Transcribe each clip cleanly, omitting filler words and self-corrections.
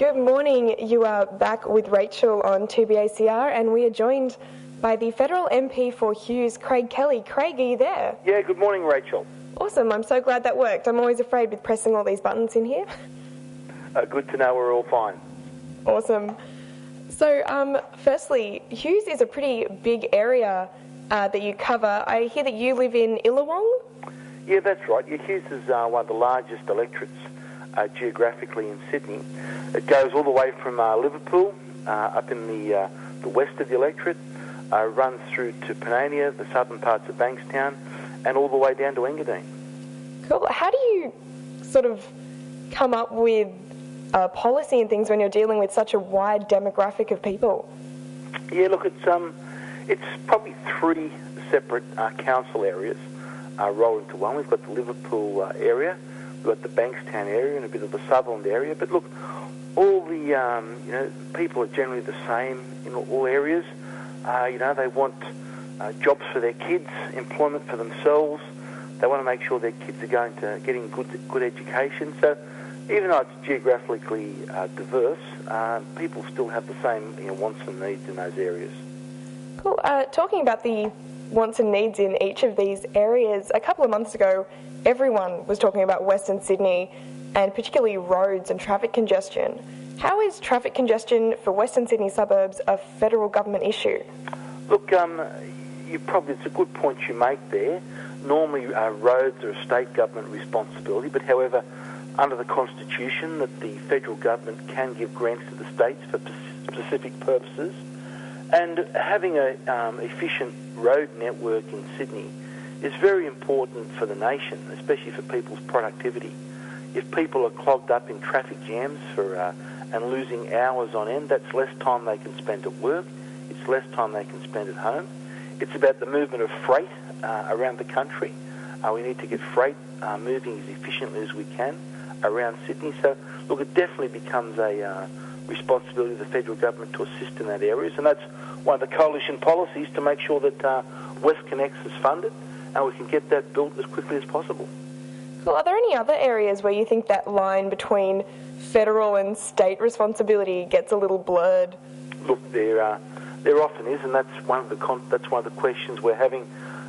Good morning. You are back with Rachel on 2BACR, and we are joined by the federal MP for Hughes, Craig Kelly. Craig, are you there? Yeah, good morning, Rachel. Awesome. I'm so glad that worked. I'm always afraid with pressing all these buttons in here. Good to know we're all fine. Awesome. So, firstly, Hughes is a pretty big area that you cover. I hear that you live in Illawong? Yeah, that's right. Hughes is one of the largest electorates geographically in Sydney. It goes all the way from Liverpool up in the west of the electorate, runs through to Panania, the southern parts of Bankstown, and all the way down to Engadine. Cool. How do you sort of come up with policy and things when you're dealing with such a wide demographic of people? Yeah, look, it's probably three separate council areas rolled into one. We've got the Liverpool area, we've got the Bankstown area, and a bit of the Sutherland area. But look, all the people are generally the same in all areas. They want jobs for their kids, employment for themselves. They want to make sure their kids are getting good education. So even though it's geographically diverse, people still have the same wants and needs in those areas. Cool. Talking about the wants and needs in each of these areas, a couple of months ago, everyone was talking about Western Sydney and particularly roads and traffic congestion. How is traffic congestion for Western Sydney suburbs a federal government issue? Look, it's a good point you make there. Normally, roads are a state government responsibility, but however, under the Constitution, that the federal government can give grants to the states for specific purposes. And having an efficient road network in Sydney is very important for the nation, especially for people's productivity. If people are clogged up in traffic jams and losing hours on end, that's less time they can spend at work. It's less time they can spend at home. It's about the movement of freight around the country. We need to get freight moving as efficiently as we can around Sydney. So, look, it definitely becomes a responsibility of the federal government to assist in that areas, and that's one of the coalition policies to make sure that WestConnex is funded and we can get that built as quickly as possible. Cool. Are there any other areas where you think that line between federal and state responsibility gets a little blurred? Look, there often is, and that's one of the questions we're having.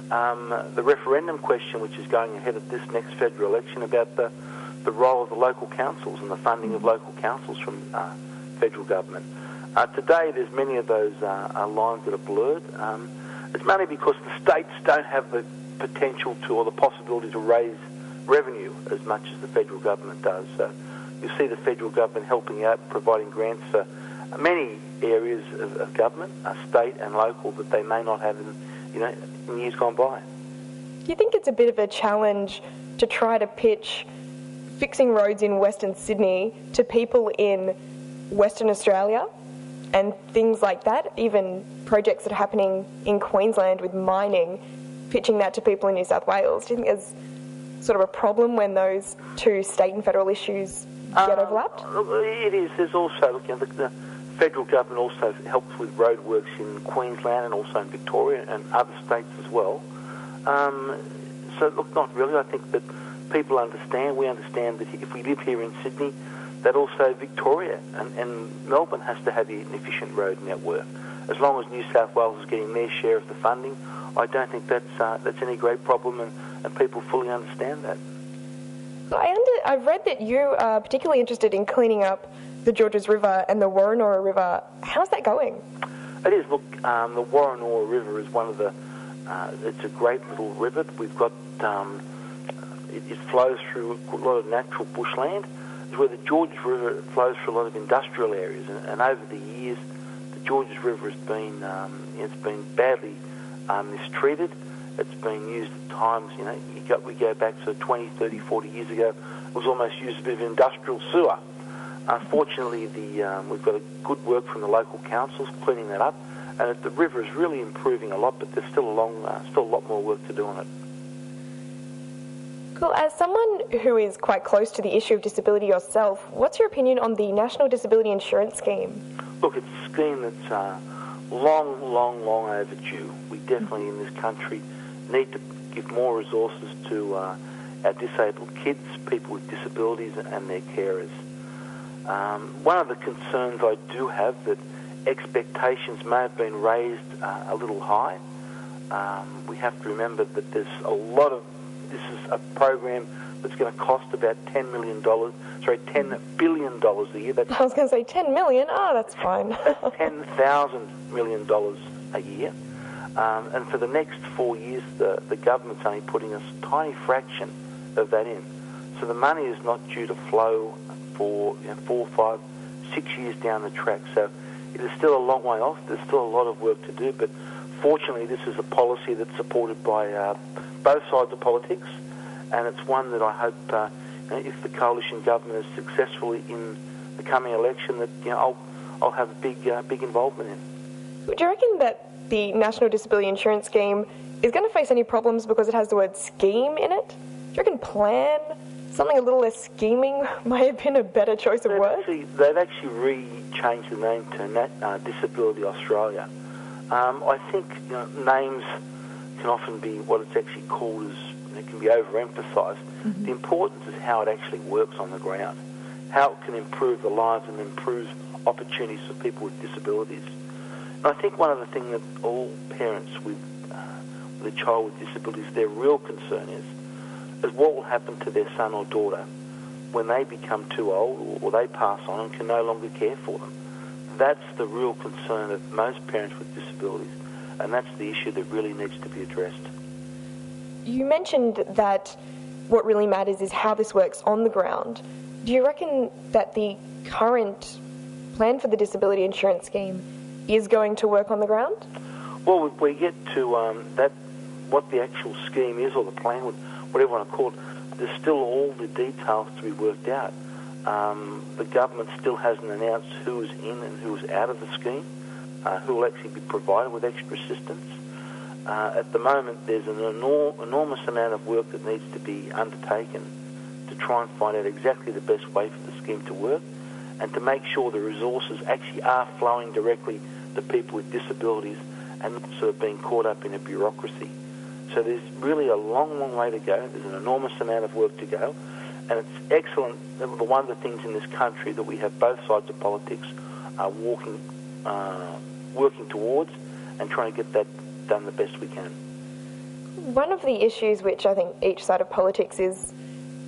The referendum question, which is going ahead at this next federal election, about the role of the local councils and the funding of local councils from federal government. Today, there's many of those lines that are blurred. It's mainly because the states don't have the potential to or the possibility to raise revenue as much as the federal government does. So you see the federal government helping out, providing grants for many areas of government, state and local, that they may not have in years gone by. Do you think it's a bit of a challenge to try to pitch fixing roads in Western Sydney to people in Western Australia and things like that, even projects that are happening in Queensland with mining, pitching that to people in New South Wales? Do you think there's sort of a problem when those two state and federal issues get overlapped? It is. There's also, the federal government also helps with roadworks in Queensland and also in Victoria and other states as well. So, look, not really. I think that people understand, we understand that if we live here in Sydney, that also Victoria and Melbourne has to have an efficient road network. As long as New South Wales is getting their share of the funding, I don't think that's any great problem, and people fully understand that. I've read that you are particularly interested in cleaning up the Georges River and the Warrenora River. How's that going? It is. Look, the Warrenora River is one of the... it's a great little river. We've got... it flows through a lot of natural bushland. It's where the Georges River flows through a lot of industrial areas, and over the years, the Georges River has been it's been badly mistreated. It's been used at times, we go back to 20, 30, 40 years ago, it was almost used as a bit of industrial sewer. Unfortunately, we've got a good work from the local councils cleaning that up, and the river is really improving a lot, but there's still a lot more work to do on it. Cool. As someone who is quite close to the issue of disability yourself, what's your opinion on the National Disability Insurance Scheme? Look, it's a scheme that's long overdue. We definitely in this country need to give more resources to our disabled kids, people with disabilities and their carers. One of the concerns I do have that expectations may have been raised a little high. We have to remember that this is a program that's going to cost about $10 billion a year. That's, I was going to say 10 million. Oh, that's fine. that's $10,000 million a year. And for the next 4 years, the government's only putting a tiny fraction of that in. So the money is not due to flow for 4, 5, 6 years down the track. So it is still a long way off. There's still a lot of work to do. But fortunately, this is a policy that's supported by both sides of politics. And it's one that I hope, if the coalition government is successful in the coming election, that I'll have a big involvement in. Do you reckon that the National Disability Insurance Scheme is going to face any problems because it has the word scheme in it? Do you reckon plan, something a little less scheming, may have been a better choice of words? They've actually changed the name to Disability Australia. I think names can often be what it's actually called as, it can be overemphasised. Mm-hmm. The importance is how it actually works on the ground, how it can improve the lives and improve opportunities for people with disabilities. And I think one of the things that all parents with a child with disabilities, their real concern is what will happen to their son or daughter when they become too old or they pass on and can no longer care for them. That's the real concern of most parents with disabilities, and that's the issue that really needs to be addressed. You mentioned that what really matters is how this works on the ground. Do you reckon that the current plan for the disability insurance scheme is going to work on the ground? Well, we get to that, what the actual scheme is, or the plan, whatever you want to call it. There's still all the details to be worked out. The government still hasn't announced who is in and who is out of the scheme, who will actually be provided with extra assistance. At the moment, there's an enormous amount of work that needs to be undertaken to try and find out exactly the best way for the scheme to work and to make sure the resources actually are flowing directly to people with disabilities and not sort of being caught up in a bureaucracy. So there's really a long, long way to go. There's an enormous amount of work to go. And it's excellent. One of the things in this country that we have both sides of politics working towards and trying to get that done the best we can. One of the issues which I think each side of politics is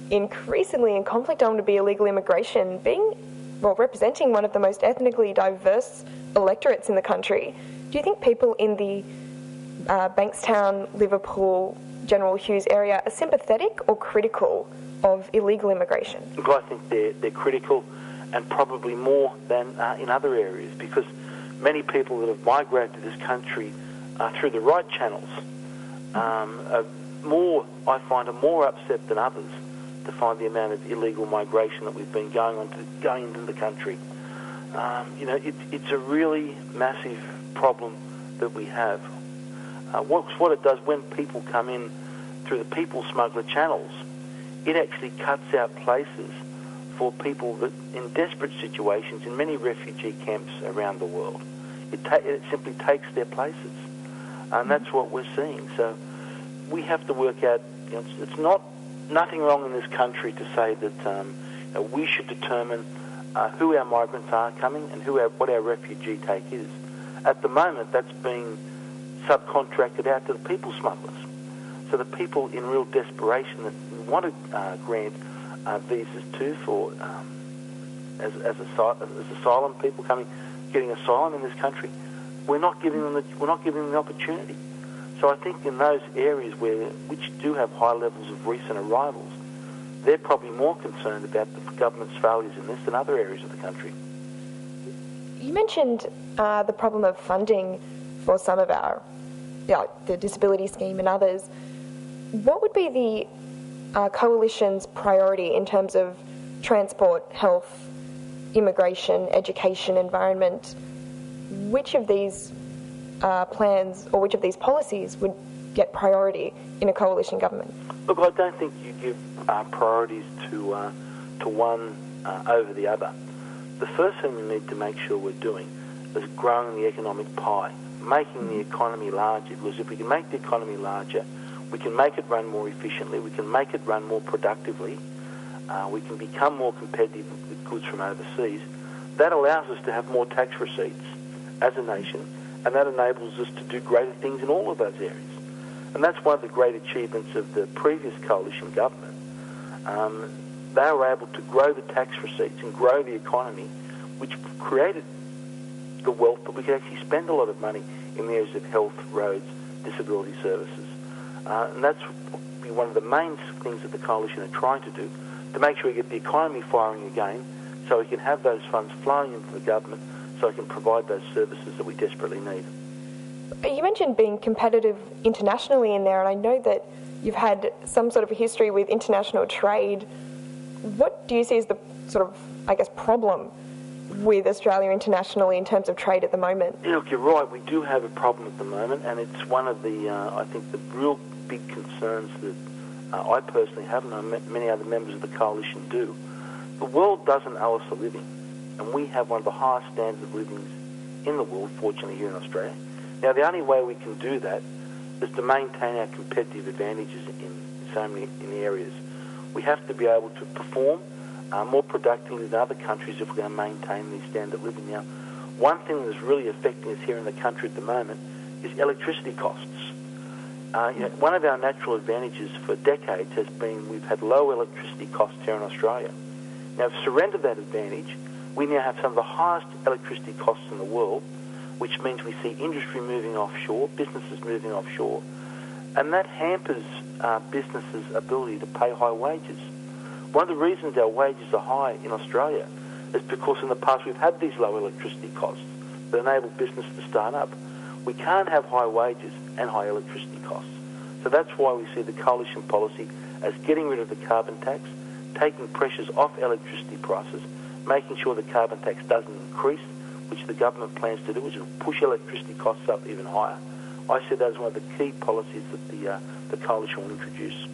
increasingly in conflict on would be illegal immigration, representing one of the most ethnically diverse electorates in the country. Do you think people in the Bankstown, Liverpool, General Hughes area are sympathetic or critical of illegal immigration? Look, I think they're critical, and probably more than in other areas, because many people that have migrated to this country through the right channels are more upset than others to find the amount of illegal migration that we've been going into the country. It's a really massive problem that we have. What it does when people come in through the people smuggler channels, it actually cuts out places for people that in desperate situations in many refugee camps around the world. It simply takes their places, and that's what we're seeing. So we have to work out. It's nothing wrong in this country to say that we should determine who our migrants are coming and what our refugee take is. At the moment, that's being subcontracted out to the people smugglers. So the people in real desperation that we want to grant visas to for as asylum people getting asylum in this country, we're not giving them the opportunity. So I think in those areas which do have high levels of recent arrivals, they're probably more concerned about the government's failures in this than other areas of the country. You mentioned the problem of funding for some of the disability scheme and others. What would be the coalition's priority in terms of transport, health, immigration, education, environment? Which of these plans or which of these policies would get priority in a coalition government? Look, I don't think you give priorities to one over the other. The first thing we need to make sure we're doing is growing the economic pie, making the economy larger, because if we can make the economy larger, we can make it run more efficiently, we can make it run more productively, we can become more competitive with goods from overseas. That allows us to have more tax receipts as a nation, and that enables us to do greater things in all of those areas. And that's one of the great achievements of the previous coalition government. They were able to grow the tax receipts and grow the economy, which created the wealth that we could actually spend a lot of money in the areas of health, roads, disability services. And that's one of the main things that the coalition are trying to do, to make sure we get the economy firing again, so we can have those funds flowing into the government, so we can provide those services that we desperately need. You mentioned being competitive internationally in there, and I know that you've had some sort of a history with international trade. What do you see as the sort of, I guess, problem with Australia internationally in terms of trade at the moment? Yeah, look, you're right. We do have a problem at the moment, and it's one of the, I think, the real big concerns that I personally have, and many other members of the coalition do. The world doesn't owe us a living, and we have one of the highest standards of living in the world, fortunately, here in Australia. Now, the only way we can do that is to maintain our competitive advantages in so many areas. We have to be able to perform more productively than other countries if we're going to maintain these standard of living. Now, one thing that's really affecting us here in the country at the moment is electricity costs. One of our natural advantages for decades has been we've had low electricity costs here in Australia. Now, we've surrendered that advantage. We now have some of the highest electricity costs in the world, which means we see industry moving offshore, businesses moving offshore, and that hampers businesses' ability to pay high wages. One of the reasons our wages are high in Australia is because in the past we've had these low electricity costs that enable business to start up. We can't have high wages and high electricity costs. So that's why we see the coalition policy as getting rid of the carbon tax, taking pressures off electricity prices, making sure the carbon tax doesn't increase, which the government plans to do, which will push electricity costs up even higher. I see that as one of the key policies that the coalition will introduce.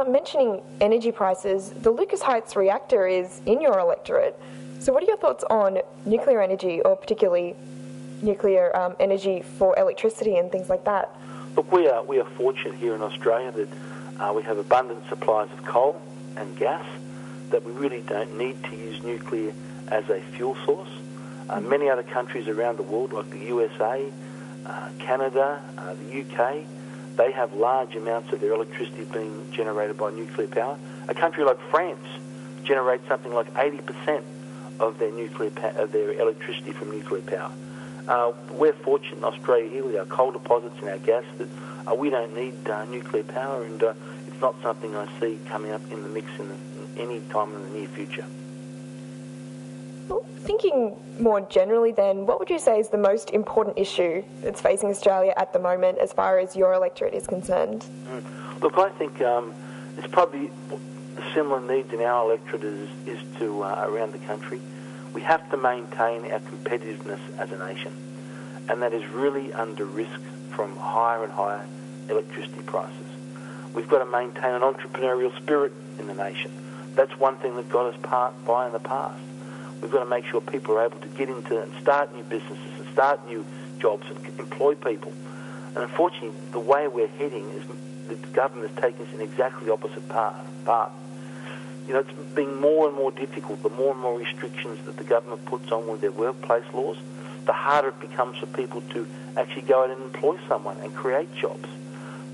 Mentioning energy prices, the Lucas Heights reactor is in your electorate. So what are your thoughts on nuclear energy, or particularly nuclear energy for electricity and things like that? Look, we are fortunate here in Australia that we have abundant supplies of coal and gas, that we really don't need to use nuclear as a fuel source. Many other countries around the world, like the USA, Canada, the UK, they have large amounts of their electricity being generated by nuclear power. A country like France generates something like 80% of their their electricity from nuclear power. We're fortunate in Australia here with our coal deposits and our gas that we don't need nuclear power, and it's not something I see coming up in the mix in any time in the near future. Well, thinking more generally then, what would you say is the most important issue that's facing Australia at the moment as far as your electorate is concerned? Look, I think it's probably the similar needs in our electorate is to around the country. We have to maintain our competitiveness as a nation, and that is really under risk from higher and higher electricity prices. We've got to maintain an entrepreneurial spirit in the nation. That's one thing that got us by in the past. We've got to make sure people are able to get into and start new businesses and start new jobs and employ people. And unfortunately, the way we're heading is the government is taking us in exactly the opposite path. It's being more and more difficult. The more and more restrictions that the government puts on with their workplace laws, the harder it becomes for people to actually go out and employ someone and create jobs.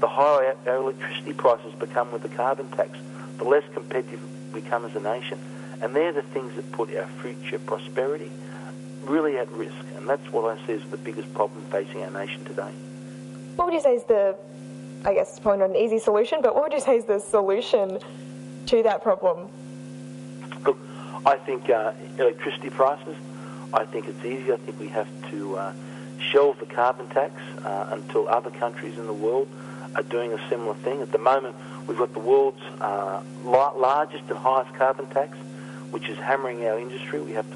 The higher our electricity prices become with the carbon tax, the less competitive we become as a nation. And they're the things that put our future prosperity really at risk. And that's what I see as the biggest problem facing our nation today. What would you say is it's probably not an easy solution, but what would you say is the solution to that problem? Look, I think electricity prices, I think it's easy. I think we have to shelve the carbon tax until other countries in the world are doing a similar thing. At the moment, we've got the world's largest and highest carbon tax, which is hammering our industry. We have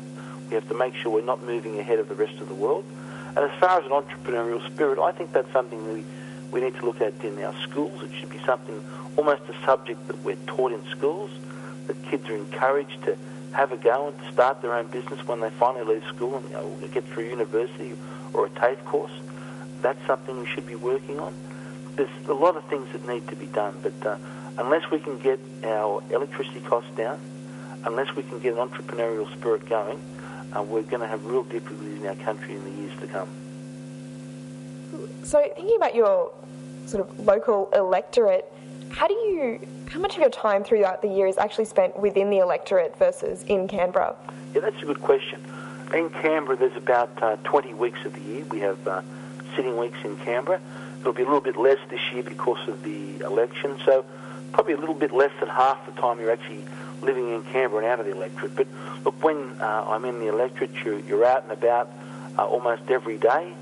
to make sure we're not moving ahead of the rest of the world. And as far as an entrepreneurial spirit, I think that's something we need to look at in our schools. It should be something, almost a subject that we're taught in schools, that kids are encouraged to have a go and to start their own business when they finally leave school and get through university or a TAFE course. That's something we should be working on. There's a lot of things that need to be done, but unless we can get our electricity costs down, unless we can get an entrepreneurial spirit going, we're going to have real difficulties in our country in the years to come. So thinking about your sort of local electorate, how much of your time throughout the year is actually spent within the electorate versus in Canberra? Yeah, that's a good question. In Canberra, there's about 20 weeks of the year. We have sitting weeks in Canberra. It'll be a little bit less this year because of the election, so probably a little bit less than half the time you're actually living in Canberra and out of the electorate. But look, when I'm in the electorate, you're out and about almost every day.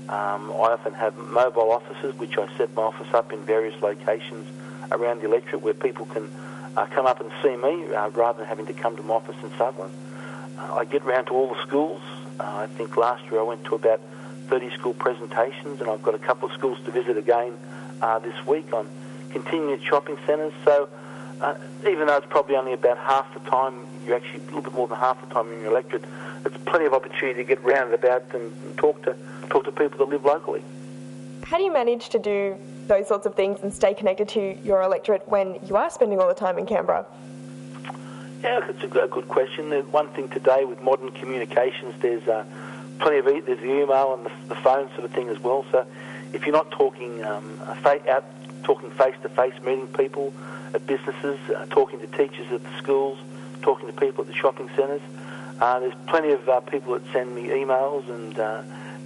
I often have mobile offices, which I set my office up in various locations around the electorate where people can come up and see me rather than having to come to my office in Sutherland. I get round to all the schools. I think last year I went to about 30 school presentations, and I've got a couple of schools to visit again this week. I'm continuing at shopping centres, so even though it's probably only about half the time, you're actually a little bit more than half the time in your electorate, it's plenty of opportunity to get round and about and talk to people that live locally. How do you manage to do those sorts of things and stay connected to your electorate when you are spending all the time in Canberra? Yeah, it's a good question. There's one thing today with modern communications, there's plenty of there's the email and the phone sort of thing as well. So if you're not talking talking face-to-face, meeting people at businesses, talking to teachers at the schools, talking to people at the shopping centres, there's plenty of people that send me emails and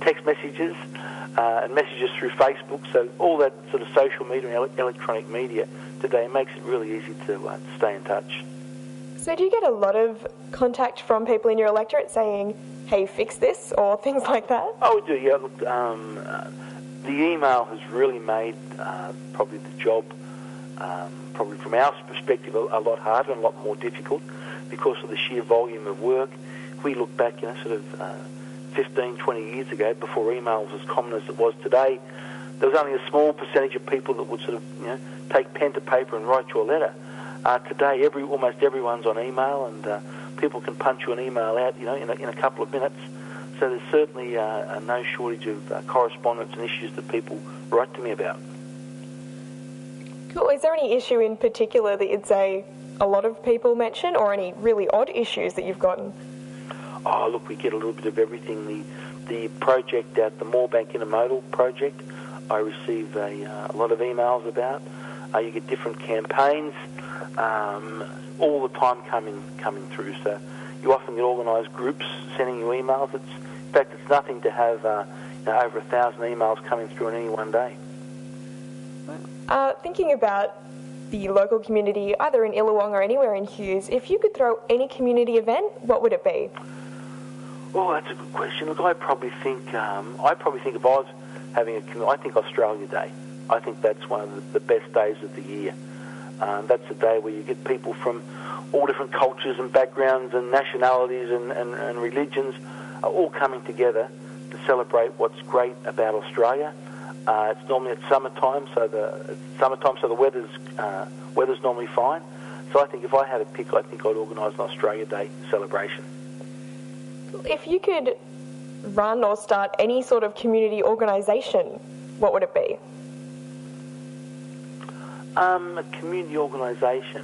text messages and messages through Facebook. So all that sort of social media and electronic media today makes it really easy to stay in touch. So do you get a lot of contact from people in your electorate saying, hey, fix this, or things like that? Oh, we do, yeah. Look, the email has really made probably the job, probably from our perspective, a lot harder and a lot more difficult because of the sheer volume of work. If we look back, sort of 15, 20 years ago, before email was as common as it was today, there was only a small percentage of people that would sort of, take pen to paper and write you a letter. Today, almost everyone's on email, and people can punch you an email out, in a couple of minutes. So there's certainly no shortage of correspondence and issues that people write to me about. Cool. Is there any issue in particular that you'd say a lot of people mention, or any really odd issues that you've gotten? Oh, look, we get a little bit of everything. The project at the Moorebank Intermodal project, I receive a lot of emails about. You get different campaigns all the time coming through. So you often get organised groups sending you emails. In fact, it's nothing to have over 1,000 emails coming through in any one day. Thinking about the local community, either in Illawong or anywhere in Hughes, if you could throw any community event, what would it be? Well, that's a good question. Look, I probably think if I was having I think Australia Day. I think that's one of the best days of the year. That's a day where you get people from all different cultures and backgrounds and nationalities and religions all coming together to celebrate what's great about Australia. It's normally at summertime, so the weather's normally fine. So I think if I had a pick, I think I'd organise an Australia Day celebration. If you could run or start any sort of community organisation, what would it be? A community organisation.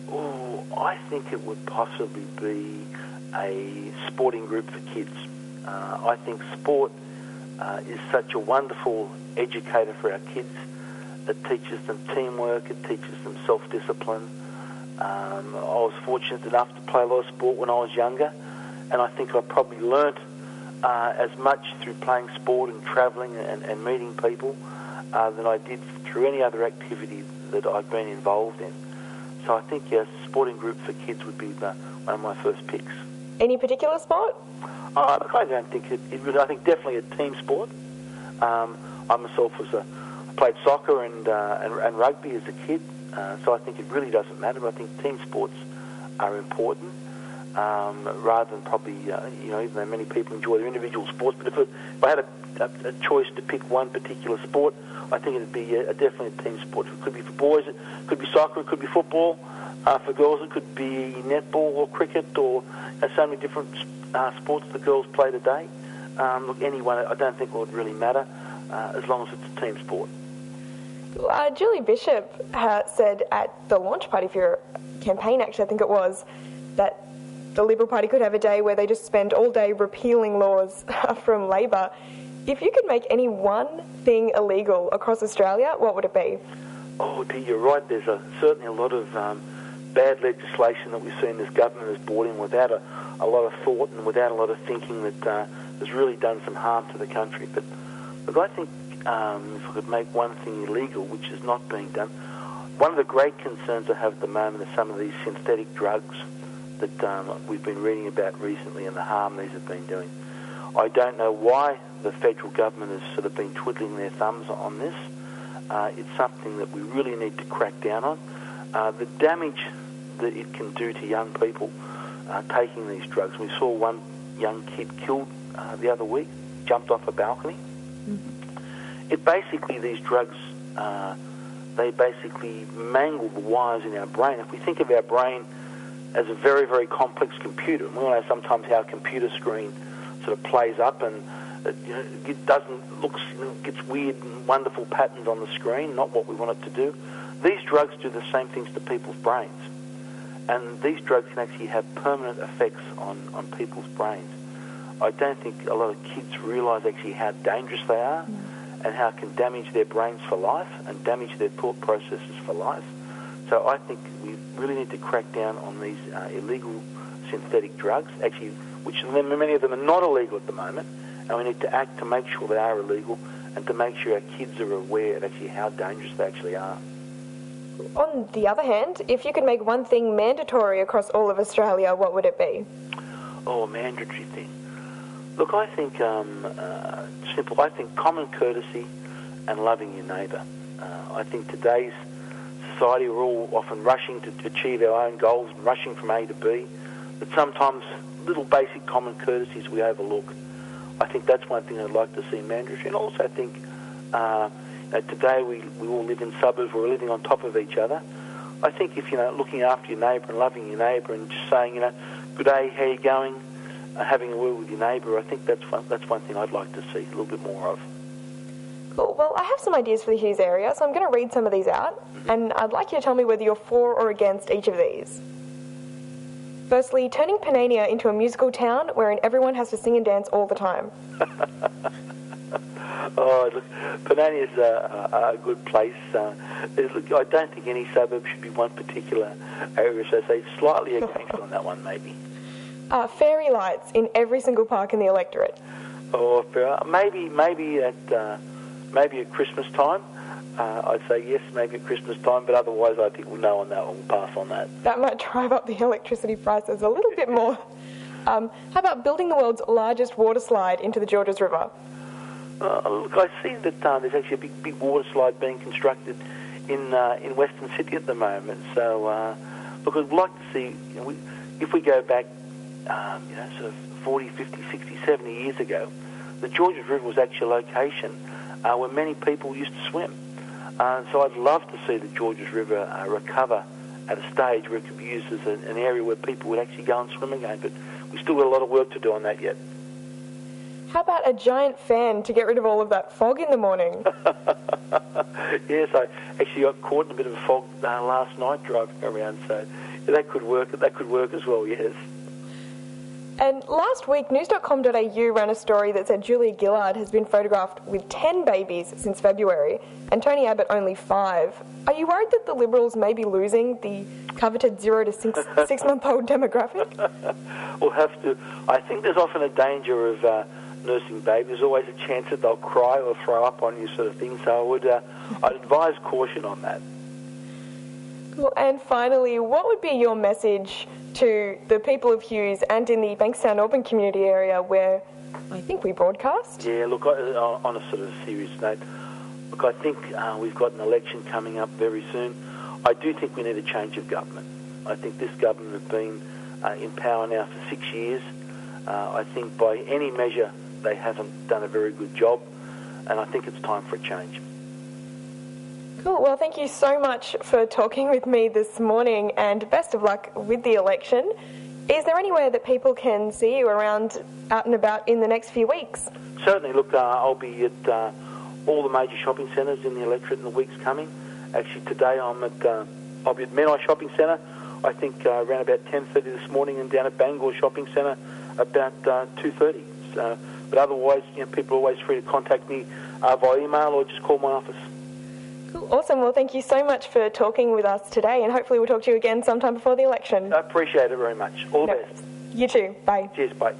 Oh, I think it would possibly be a sporting group for kids. I think sport is such a wonderful educator for our kids. It teaches them teamwork, it teaches them self-discipline. I was fortunate enough to play a lot of sport when I was younger, and I think I probably learnt as much through playing sport and travelling and meeting people than I did through any other activity that I've been involved in. So I think, yes, a sporting group for kids would be one of my first picks. Any particular sport? Look, I don't think it really. I think definitely a team sport. I myself I played soccer and rugby as a kid, so I think it really doesn't matter. But I think team sports are important, rather than probably even though many people enjoy their individual sports. But if I had a choice to pick one particular sport, I think it'd be definitely a team sport. It could be for boys, it could be soccer, it could be football. For girls, it could be netball or cricket, or so many different sports the girls play today. Look, anyone, I don't think it would really matter as long as it's a team sport. Julie Bishop said at the launch party for your campaign, actually, I think it was, that the Liberal Party could have a day where they just spend all day repealing laws from Labor. If you could make any one thing illegal across Australia, what would it be? Oh, dear, you're right. There's certainly a lot of bad legislation that we've seen this government has brought in without a lot of thought and without a lot of thinking that has really done some harm to the country. But look, I think if I could make one thing illegal, which is not being done, one of the great concerns I have at the moment are some of these synthetic drugs that we've been reading about recently and the harm these have been doing. I don't know why the federal government has sort of been twiddling their thumbs on this. It's something that we really need to crack down on. The damage that it can do to young people taking these drugs. We saw one young kid killed the other week, jumped off a balcony. It basically, these drugs, they basically mangle the wires in our brain. If we think of our brain as a very, very complex computer, and we all know sometimes how a computer screen sort of plays up and it doesn't look, gets weird and wonderful patterns on the screen, not what we want it to do. These drugs do the same things to people's brains. And these drugs can actually have permanent effects on people's brains. I don't think a lot of kids realise actually how dangerous they are and how it can damage their brains for life and damage their thought processes for life. So I think we really need to crack down on these illegal synthetic drugs, actually, which many of them are not illegal at the moment, and we need to act to make sure they are illegal and to make sure our kids are aware of actually how dangerous they actually are. On the other hand, if you could make one thing mandatory across all of Australia, what would it be? Oh, a mandatory thing. Look, I think simple. I think common courtesy and loving your neighbour. I think today's society, we're all often rushing to achieve our own goals and rushing from A to B, but sometimes little basic common courtesies we overlook. I think that's one thing I'd like to see mandatory. And also I think today we all live in suburbs, we're living on top of each other. I think if, looking after your neighbour and loving your neighbour and just saying, good day, how you going, having a word with your neighbour, I think that's one thing I'd like to see a little bit more of. Cool. Well, I have some ideas for the Hughes area, so I'm going to read some of these out, and I'd like you to tell me whether you're for or against each of these. Firstly, turning Panania into a musical town wherein everyone has to sing and dance all the time. Oh, look, Panania's a good place. Look, I don't think any suburb should be one particular area, so I say slightly against on that one, maybe. Fairy lights in every single park in the electorate. Oh, maybe at Christmas time. I'd say yes, maybe at Christmas time, but otherwise I think we'll know on that one. We'll pass on that. That might drive up the electricity prices a little bit more. How about building the world's largest water slide into the Georges River? Look, I see that there's actually a big water slide being constructed in Western Sydney at the moment. So, look, I'd like to see, if we go back, sort of 40, 50, 60, 70 years ago, the Georges River was actually a location where many people used to swim. So I'd love to see the Georges River recover at a stage where it could be used as an area where people would actually go and swim again. But we've still got a lot of work to do on that yet. How about a giant fan to get rid of all of that fog in the morning? Yes, I actually got caught in a bit of a fog last night driving around, so that could work. That could work as well, yes. And last week, news.com.au ran a story that said Julia Gillard has been photographed with 10 babies since February, and Tony Abbott only 5. Are you worried that the Liberals may be losing the coveted 0 to 6-month-old demographic? We'll have to. I think there's often a danger of nursing babies. There's always a chance that they'll cry or throw up on you, sort of thing. So I'd advise caution on that. Well, and finally, what would be your message to the people of Hughes and in the Bankstown Auburn community area where I think we broadcast? Yeah, look, on a sort of serious note, look, I think we've got an election coming up very soon. I do think we need a change of government. I think this government has been in power now for 6 years. I think by any measure they haven't done a very good job, and I think it's time for a change. Cool. Well, thank you so much for talking with me this morning, and best of luck with the election. Is there anywhere that people can see you around, out and about in the next few weeks? Certainly. Look, I'll be at all the major shopping centres in the electorate in the weeks coming. Actually, today I'll be at Menai Shopping Centre, I think around about 10:30 this morning, and down at Bangor Shopping Centre about 2:30. But otherwise, people are always free to contact me via email or just call my office. Cool. Awesome. Well, thank you so much for talking with us today, and hopefully we'll talk to you again sometime before the election. I appreciate it very much. All the best. You too. Bye. Cheers. Bye.